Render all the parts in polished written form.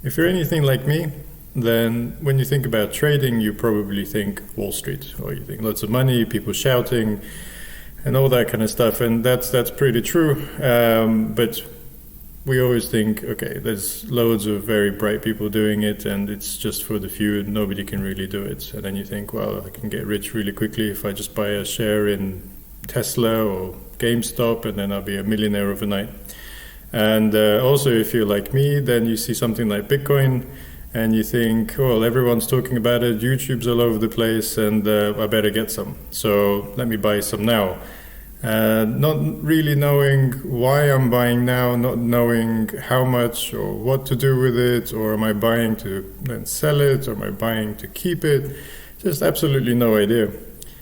If you're anything like me, then when you think about trading, you probably think Wall Street, or you think lots of money, people shouting, and all that kind of stuff. And that's pretty true. But we always think, okay, there's loads of very bright people doing it, and it's just for the few, and nobody can really do it. And then you think, well, I can get rich really quickly if I just buy a share in Tesla or GameStop, and then I'll be a millionaire overnight. And also, if you're like me, then you see something like Bitcoin, and you think, well, everyone's talking about it, YouTube's all over the place, and I better get some. So let me buy some now. Not really knowing why I'm buying now, not knowing how much or what to do with it, or am I buying to then sell it, or am I buying to keep it? Just absolutely no idea.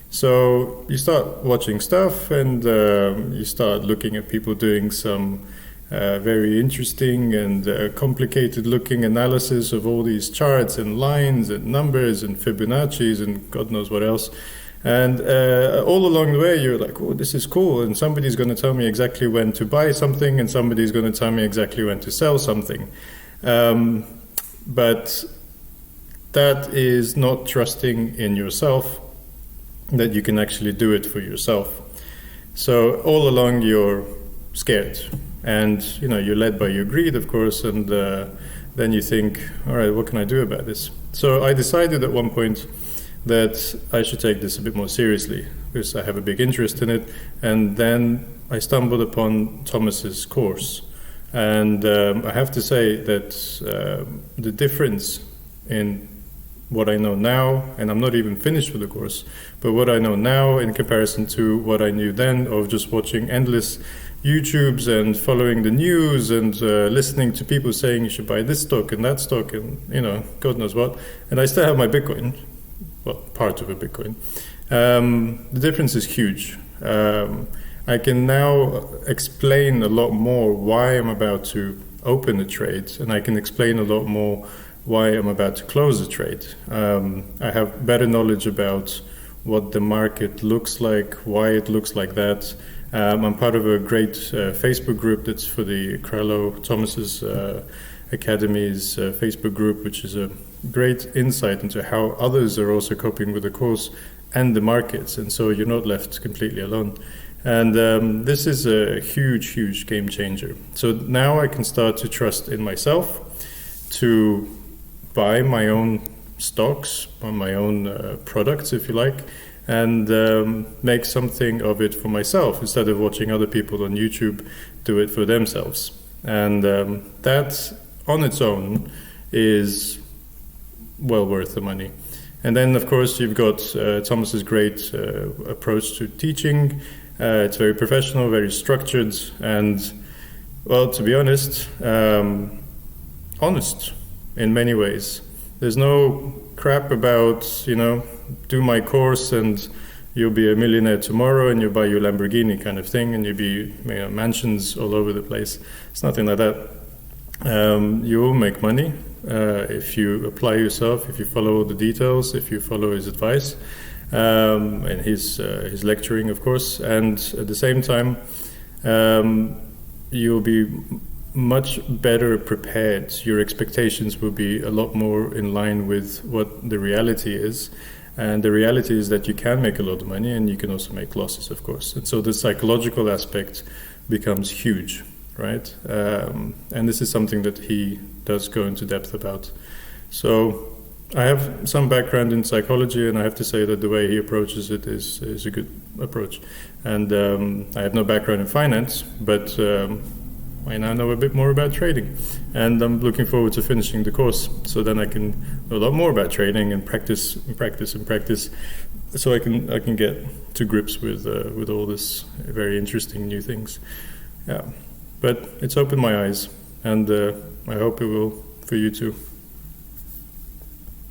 So you start watching stuff, and you start looking at people doing some very interesting and complicated looking analysis of all these charts and lines and numbers and Fibonacci's and God knows what else. And all along the way, you're like, oh, this is cool. And somebody's going to tell me exactly when to buy something, and somebody's going to tell me exactly when to sell something. But that is not trusting in yourself, that you can actually do it for yourself. So all along, you're scared. And, you're led by your greed, of course. And then you think, all right, what can I do about this? So I decided at one point that I should take this a bit more seriously, because I have a big interest in it. And then I stumbled upon Thomas's course. And I have to say that the difference in what I know now, and I'm not even finished with the course, but what I know now in comparison to what I knew then, of just watching endless YouTubes and following the news and listening to people saying you should buy this stock and that stock and, God knows what. And I still have my Bitcoin. Well, part of a Bitcoin. The difference is huge. I can now explain a lot more why I'm about to open a trade, and I can explain a lot more why I'm about to close a trade. I have better knowledge about what the market looks like, why it looks like that. I'm part of a great Facebook group that's for the Carlo Thomas's Academy's Facebook group, which is a great insight into how others are also coping with the course and the markets, and so you're not left completely alone. And this is a huge, huge game changer. So now I can start to trust in myself to buy my own stocks, or my own products, if you like, and make something of it for myself instead of watching other people on YouTube do it for themselves. And that on its own is well worth the money. And then, of course, you've got Thomas's great approach to teaching. It's very professional, very structured, and, well, to be honest in many ways. There's no crap about, do my course and you'll be a millionaire tomorrow and you'll buy your Lamborghini kind of thing and you'll be mansions all over the place. It's nothing like that. You will make money if you apply yourself, if you follow the details, if you follow his advice and his lecturing, of course. And at the same time, you'll be much better prepared. Your expectations will be a lot more in line with what the reality is. And the reality is that you can make a lot of money and you can also make losses, of course. And so the psychological aspect becomes huge, right? And this is something that he does go into depth about. So I have some background in psychology, and I have to say that the way he approaches it is a good approach. And I have no background in finance, but I now know a bit more about trading, and I'm looking forward to finishing the course, so then I can know a lot more about trading and practice, so I can get to grips with all this very interesting new things. Yeah, but it's opened my eyes, and I hope it will for you too.